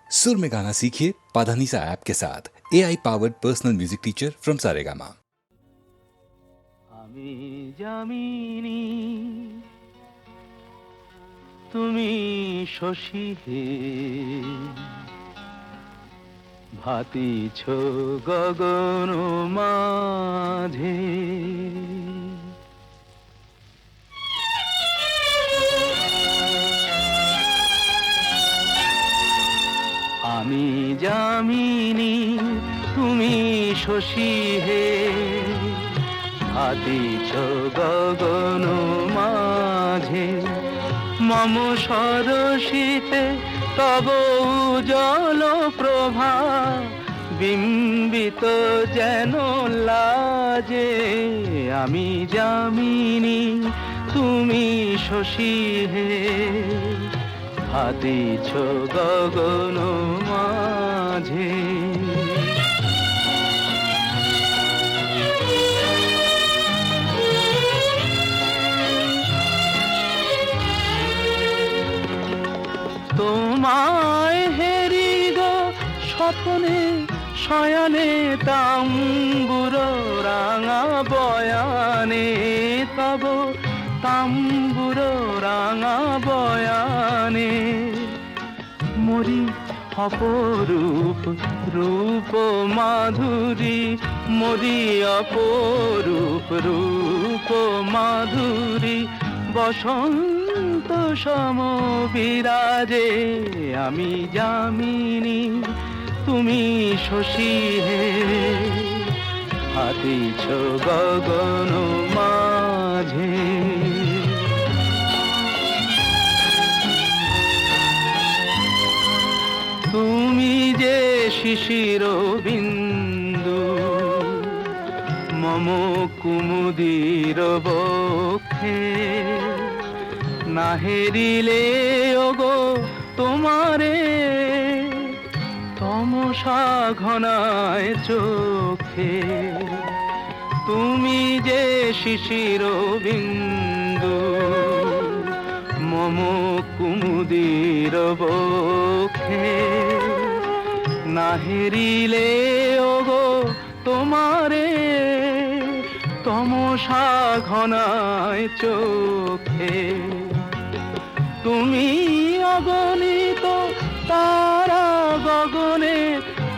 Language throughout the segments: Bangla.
सुर में गाना सीखिए पाधानीसा ऐप के साथ AI powered personal music teacher from Saregama. আমি যামিনী তুমি শশী হে ভাতিছ গগন মাঝে আমি যামিনী তুমি শশী হে ভাতিছ গগন মাঝে মম সরসিতে তব উজ্জ্বল প্রভা বিম্বিত যেন লাজে আমি যামিনী তুমি শশী হে ভাতিছ গগন মাঝে তোমায় হেরি গো স্বপ্নে শয়নে তাম্বুর রাঙা বয়ানে তব তাম্বুর রাঙা বয়ানে মরি অপরূপ রূপ মাধুরী মরি অপরূপ রূপ মাধুরী বসন্ত সম বিরাজে আমি যামিনী তুমি শশী হে ভাতিছ গগন মাঝে তুমি যে শিশির বিন্দু মম কুমুদির বক্ষে না হেরিলে ওগো তোমারে তমসা ঘনায় চোখে তুমি যে শিশির বিন্দু মম কুমুদির বক্ষে না হেরিলে ওগো তোমারে তমসা ঘনায় চোখে তুমি অগণিত তারা গগনে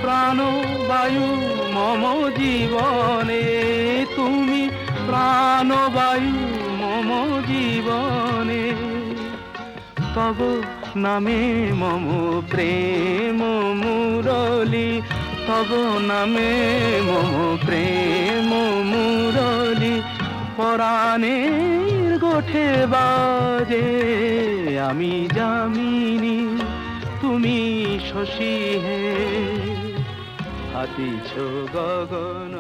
প্রাণবায়ু মম জীবনে তুমি প্রাণবায়ু মম জীবনে তব নামে মম প্রেম মুরলী তব নামে মম প্রেম মুরলী পরাণের গোঠে বাজে আমি যামিনী তুমি শশী হে ভাতিছ গগন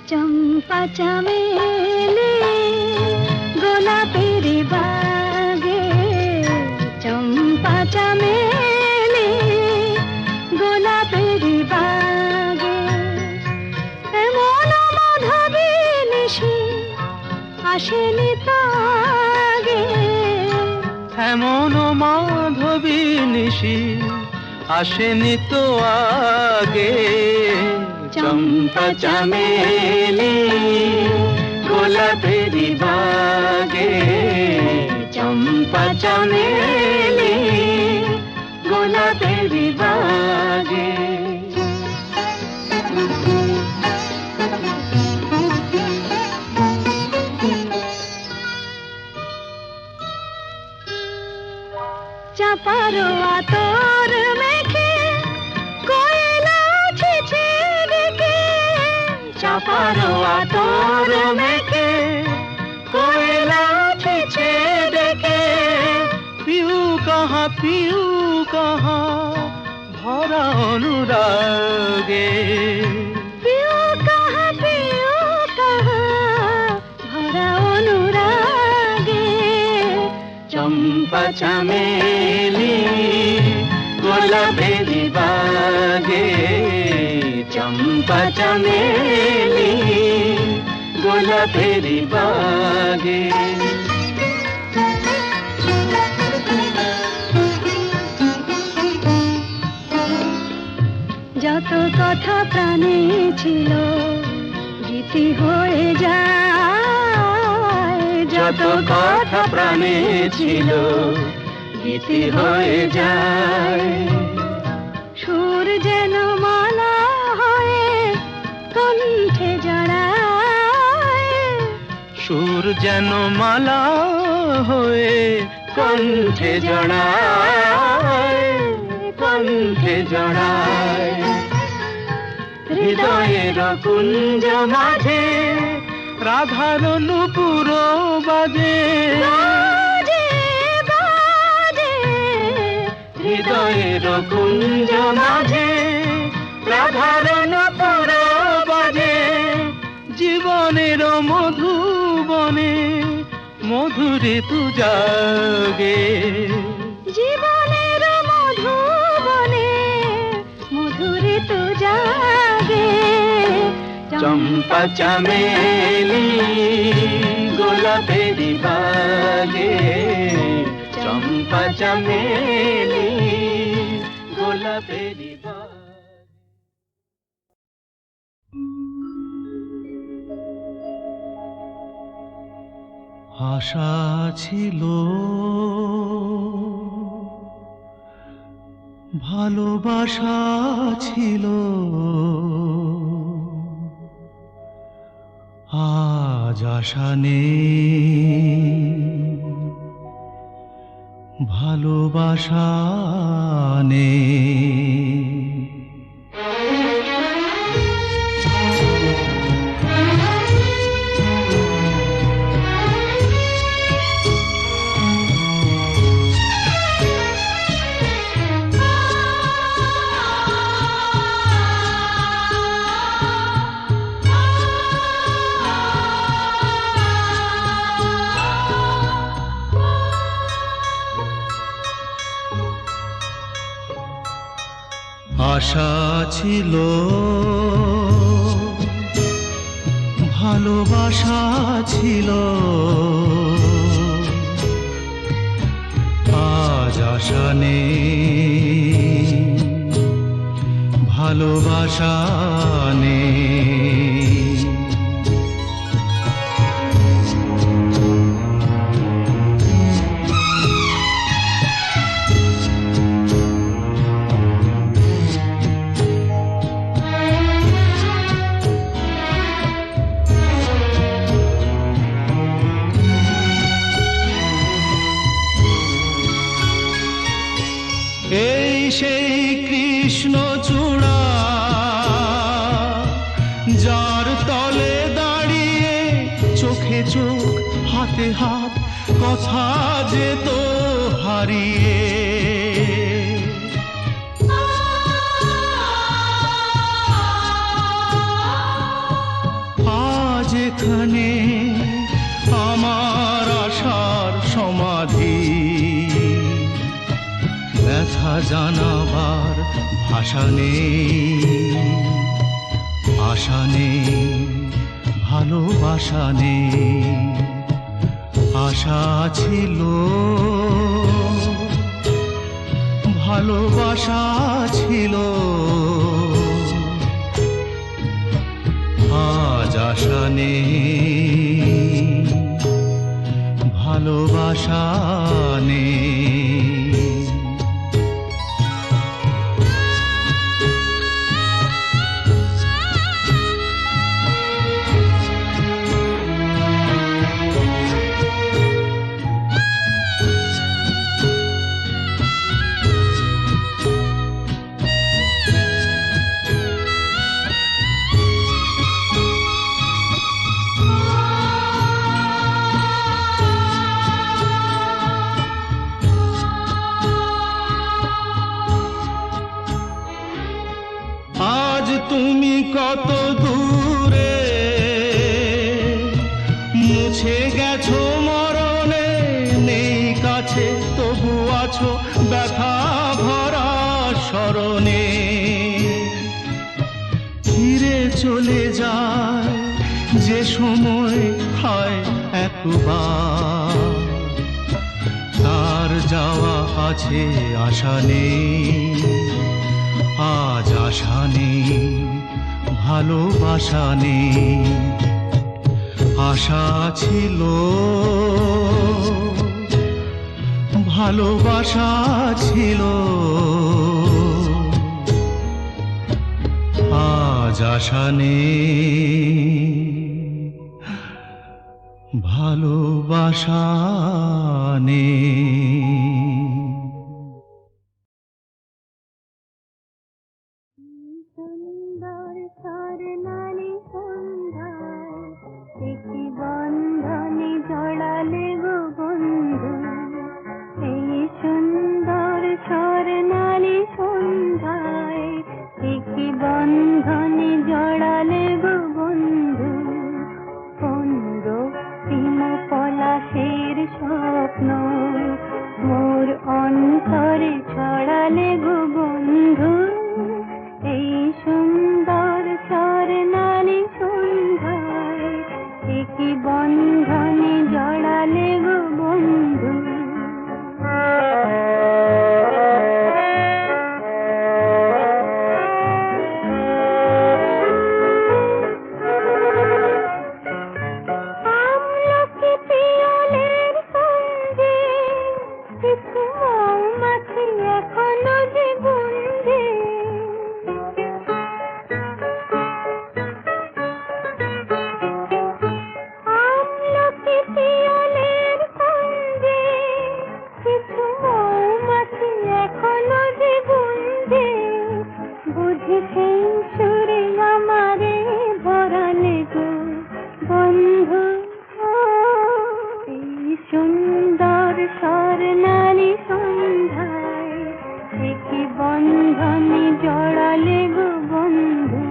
চম্পা চামেলি গোলাপের বাগে চম্পা চামেলি গোলাপের বাগে এমন মাধবী নিশি আসেনি তো আগে এমন মাধবী নিশি আসেনি তো আগে চম্পা চামেলি গোলাপের বাগে চম্পা চামেলি গোলাপের বাগে চাপার আতর মেখে কোয়েলা ছেছে ডেকে চাপার আতর মেখে কোয়েলা ছেছে ডেকে পিউ কাহা ভরা অনুরাগে পিউ কাহা ভরা অনুরাগে চম্পা চামেলি গোলাপেরি বাগে চম্পা চমেলি গোলাপেরি বাগে যত কথা প্রাণে ছিল গীতি হয়ে যায়, যত কথা প্রাণে ছিল গীতি হয়ে যায়। সুর যেন মালা হয়ে কণ্ঠে জড়ায়, সুর যেন মালা হয়ে কণ্ঠে জড়ায়, কণ্ঠে জড়ায়। হৃদয়ের কুঞ্জ মাঝে রাধার নূপুর বাজে, বাজে বাজে হৃদয়ের কুঞ্জ মাঝে রাধার নূপুর বাজে। জীবনের মধুবনে মধুরে তু জাগে, জীবনের মধুবনে মধুরে তো জাগে। চম্পা চমেলি গোলাপেরি বাগে চম্পা চমেলি গোলাপেরি বাগে। আশা ছিল ভালোবাসা ছিল, আজ আশা নেই ভালোবাসা নেই। আশা ছিল ভালোবাসা ছিল, আজ আশা নেই ভালোবাসা নেই। এই সেই কৃষ্ণ চূড়া যার তলে দাঁড়িয়ে চোখে চোখ হাতে হাত কথা যেত হারিয়ে। আজ এখানে আমার আশার সমাধি, ব্যথা জানাবার ভাষা নেই, আশা নেই ভালোবাসা নেই। আশা ছিল ভালোবাসা ছিল, আজ আশা নেই ভালোবাসা নেই। তুমি কত দূরে মুছে গেছো মরণে, নেই কাছে তবু আছো ব্যথা ভরা স্মরণে ফিরে চলে যায় যে সময় হয় একবার, তার যাওয়া আছে আশা নেই, আজ আশা নেই, ভালোবাসা নেই। আশা ছিল, ভালোবাসা ছিল, আজ আশা নেই, ভালোবাসা নেই। সুন্দর স্বর্ণালী সন্ধ্যায় একটি বন্ধনে জড়ালে গো বন্ধু, এই সুন্দর স্বর্ণালী সন্ধ্যায় একটি বন্ধনে জড়ালে গো বন্ধু, কোন রক্তিম পলাশের স্বপ্ন মোর অন্তরে ছড়ালে গো বন্ধু, এই সুন্দর স্বর্ণালী সন্ধ্যায় একই বন্ধনে জড়ালে গো বন্ধু। আমলকি পিয়লের সঙ্গে কিছু মৌমাছি এখনো যে গুঞ্জে, আমলকি পিয়লের সঙ্গে কিছু মৌমাছি এখনো যে গুঞ্জে, বুঝি সেই সুরে আমারে ভরালে গো বন্ধু, এই সুন্দর স্বর্ণালী সন্ধ্যায় একই বন্ধনে জড়ালে গো বন্ধু।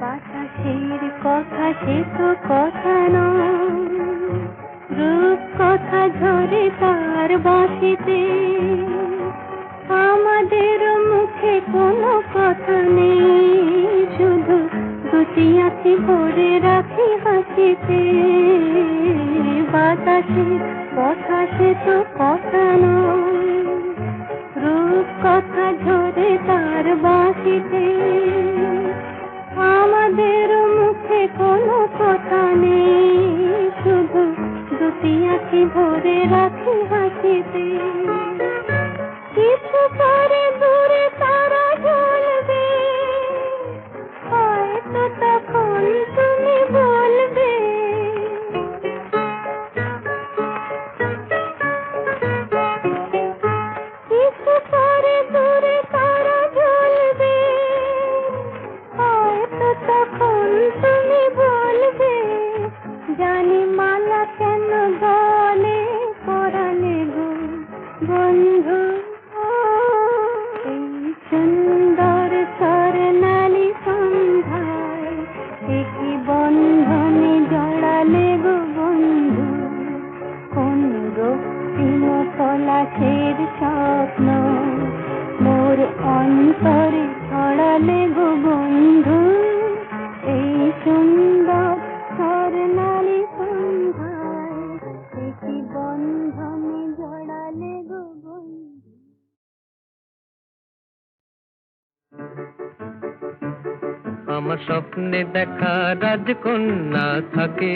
বাতাসের কথা সে তো কথা নয়, রূপ কথা ঝরে তার বাঁশিতে, আমাদের মুখে কোনো কথা নেই, শুধু দুটি আঁখি ভরে রাখি হাসিতে। বাতাসের কথা সে তো কথা নয়, রূপ কথা ঝরে তার বাঁশিতে, আমাদের মুখে কোনো কথা নেই, শুধু দুটি আঁখি ভরে রাখি হাসিতে। কিছু পরে দূরে তারা জ্বলবে, হয়তো তখন তুমি বলবে, কিছু পরে দূরে তারা জ্বলবে, হয়তো তখন তুমি বলবে, জানি মালা কেন গলে পরালে গো বন্ধু, এই সুন্দর স্বর্ণালী সন্ধ্যায় একই বন্ধনে জড়ালে গো বন্ধু, কোন রক্তিম পলাশের স্বপ্ন মোর অন্তরে ছড়ালে গো বন্ধু, এই সুন্দর স্বর্ণালী সন্ধ্যায় একই বন্ধনে জড়ালে গো বন্ধু। আমার স্বপ্নে দেখা রাজকন্যা থাকে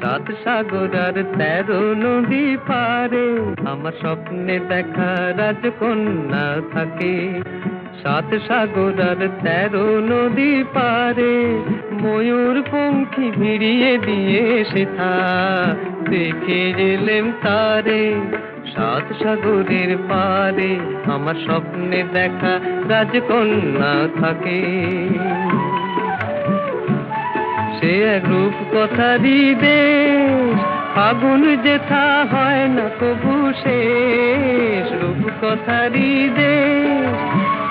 7 সাগর আর 13 নদী পারে। আমার স্বপ্নে দেখা রাজকন্যা থাকে 7 সাগর আর 13 নদী পারে। ময়ূর পঙ্খী ভিড়িয়ে দিয়ে সেথা দেখে এলেম তারে 7 সাগরের পারে। আমার স্বপ্নে দেখা রাজকন্যা থাকে। সে এক রূপ কথারই দেশ, ফাগুন যেথা হয় না কবু শেষ। রূপ কথারই দেশ,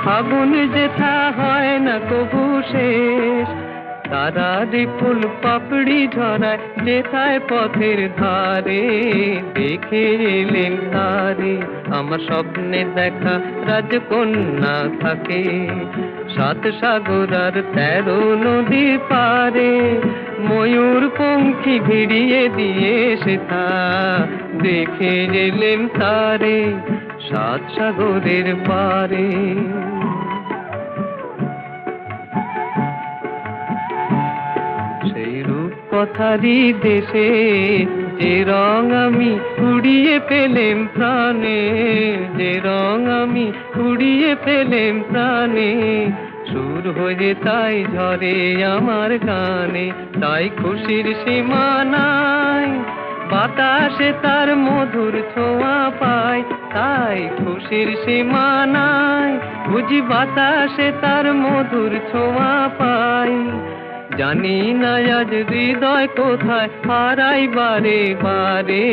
ফাগুন যেথা হয় না কবু শেষ। তারারি ফুল পাপড়ি ঝরায় যেথায় পথের ধারে, দেখে এলেন তারে। আমার স্বপ্নে দেখা রাজকন্যা থাকে 7 সাগর আর 13 নদীর পারে। ময়ূর পঙ্খী ভিড়িয়ে দিয়ে সেথা, দেখে এলেন তারে 7 সাগরের পারে। সেই রূপ কথারই দেশে যে রং আমি কুড়িয়ে পেলেম প্রাণে, যে রং আমি কুড়িয়ে পেলেম প্রাণে। সুর হয়ে তাই ঝরে আমার গানে, তাই খুশির সীমা নাই। বাতাসে তার মধুর ছোঁয়া পায়, তাই খুশির সীমা নাই। বুঝি বাতাসে তার মধুর ছোঁয়া পাই। জানি না আজ হৃদয় কোথায় হারাই বারে বারে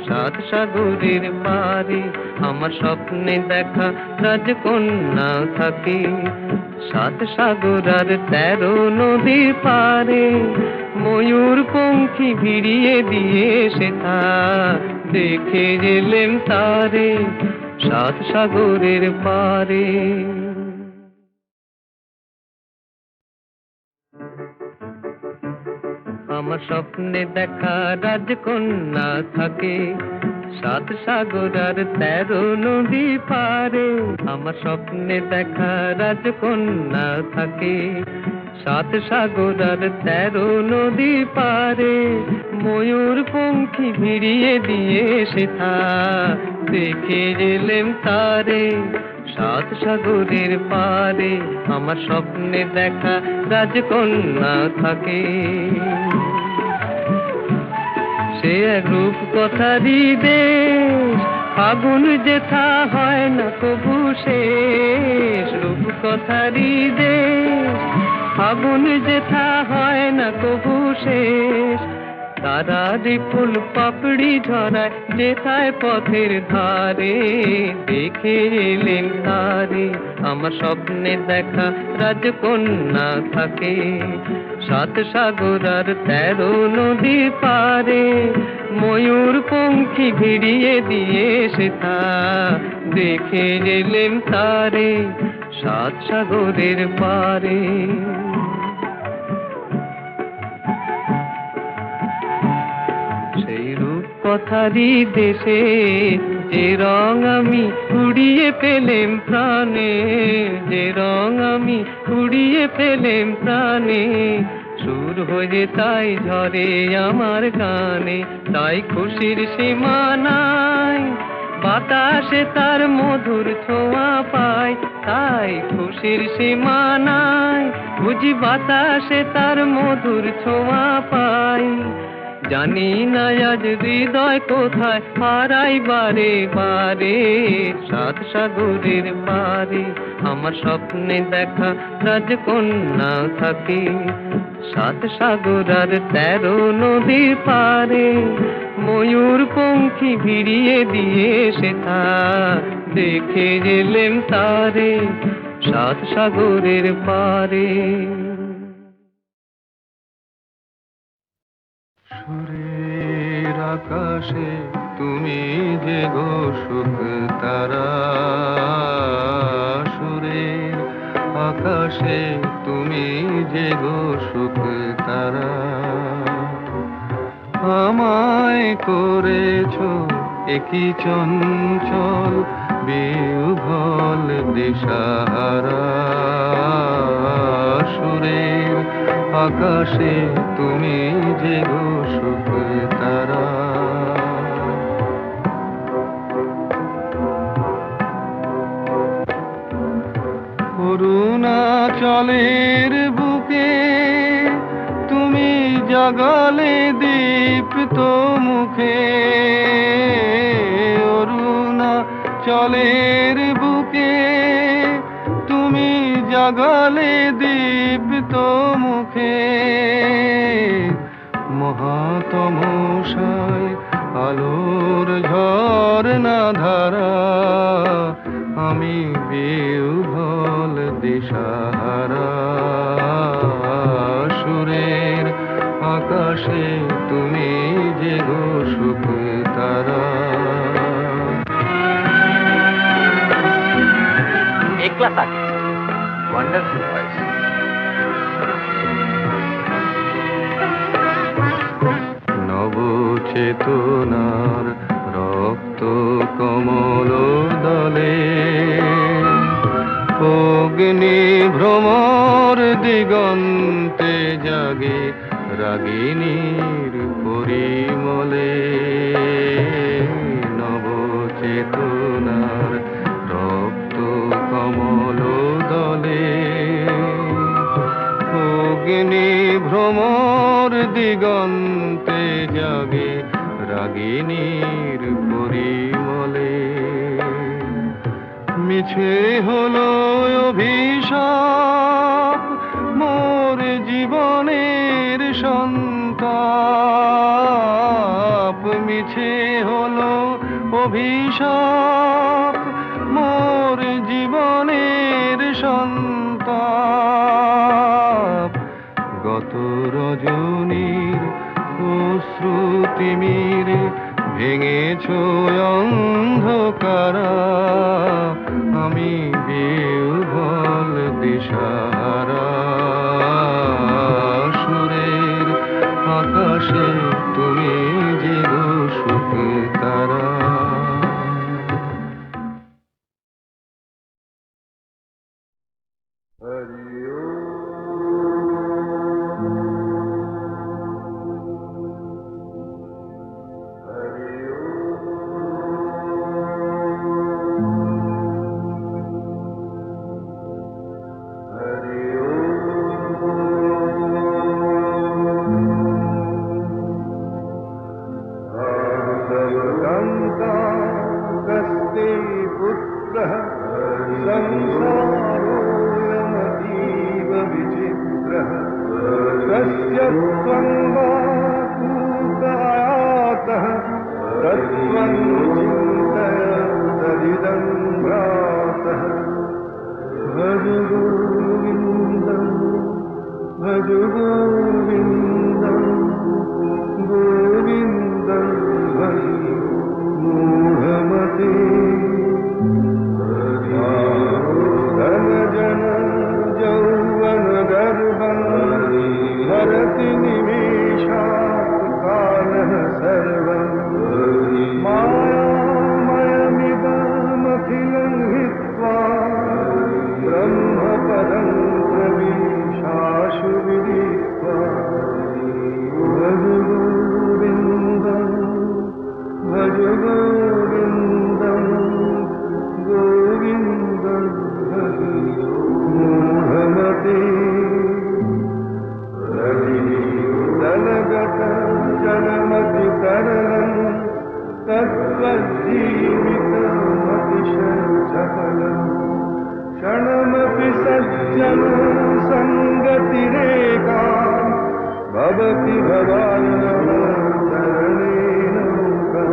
7 সাগরের পারে। আমার স্বপ্নে দেখা রাজকন্যা থাকে 7 সাগর আর 13 নদীর পারে। ময়ূর পঙ্খী ভিড়িয়ে দিয়ে সেথা, দেখে এলেম তারে 7 সাগরের পারে। আমার স্বপ্নে দেখা রাজকন্যা থাকে 7 সাগর আর 13 নদী পারে। আমার স্বপ্নে দেখা রাজকন্যা থাকে 7 সাগর আর 13 নদী পারে। ময়ূর পঙ্খী ভিড়িয়ে দিয়ে সেথা, দেখে এলেম তারে 7 সাগরের পারে। আমার স্বপ্নে দেখা রাজকন্যা থাকে। সে এক রূপ কথারই দেশ, ফাগুন যেথা হয় না কবু শেষ। রূপ কথারই দেশ, ফাগুন যেথা হয় না কবু শেষ। তারারি ফুল পাপড়ি ঝরায় যেথায় পথের ধারে, দেখে এলেন তারে। আমার স্বপ্নে দেখা রাজকন্যা থাকে 7 সাগর আর 13 নদী পারে। ময়ূর পঙ্খী ভিড়িয়ে দিয়ে সেথা, দেখে এলেন তারে 7 সাগরের পারে। সেই রূপ কথারই দেশে যে রং আমি কুড়িয়ে পেলেম প্রাণে, যে রং আমি কুড়িয়ে পেলেম প্রাণে। সুর হয়ে তাই ঝরে আমার গানে, তাই খুশির সীমা নাই। বাতাসে তার মধুর ছোঁয়া পায়, তাই খুশির সীমা নাই। বুঝি বাতাসে তার মধুর ছোঁয়া পাই। জানি না আজ হৃদয় কোথায় হারাই বারে বারে 7 সাগরের পারে। আমার স্বপ্নে দেখা রাজকন্যা থাকে 7 সাগর আর 13 নদীর পারে। ময়ূর পঙ্খী ভিড়িয়ে দিয়ে সেথা, দেখে এলেম তারে 7 সাগরের পারে। সুরের আকাশে তুমি যে গো সুখ তারা, সুরের আকাশে তুমি যে গো সুখ তারা। আমায় করেছো একই চঞ্চল বিহ্বল দিশাহারা। সুরের আকাশে তুমি যে গো সুখ তারা। অরুণাচলের বুকে তুমি জাগালে দীপ্ত মুখে। অরুণাচলের বুকে তুমি জাগালে দীপ্ত মুখে। মহাতমশায় আলোর ঝরনা ধারা, আমি বিহ্বল দিশাহারা। আকাশে তুমি যে গো সুখ তারা। একলা থাকে ওয়ান্ডারফুল ভয়েস। নব চেতনার রক্ত কমল দলে অগ্নি ভ্রমর দিগন্তে জাগে রাগিনীর পরিমলে। নব চেতনার রক্ত কমল দলে অগ্নি ভ্রমর দিগন্তে জাগে রাগিনীর পরিমলে। মিছে হলো অভিশাপ মোর জীবনের সন্তাপ। মিছে হলো অভিশাপ মোর জীবনের সন্তাপ। গত রজনীর অশ্রুতিমিরে ভেঙেছ অন্ধকারা। আমি বিহ্বল দিশাহারা। সুরের আকাশে তুমি যে গো সুখ তারা। क्षणमपि सज्जन संगतिरेका भवति भवान्नः चरणेन नौका।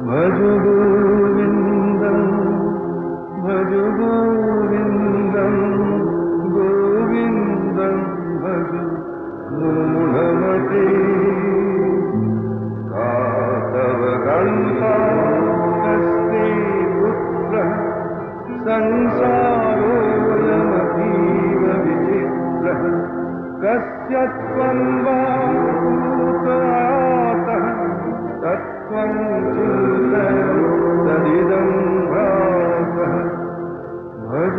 भज गोविन्दं भज गोविन्दं गोविन्दं भज मूढमते। का तव गन्तास्ते पुत्रः संसारोऽयमतीव विचित्रः। कस्य त्वं वा पूतयातः तत्त्वं चिन्तय तदिदं भ्रातः। भज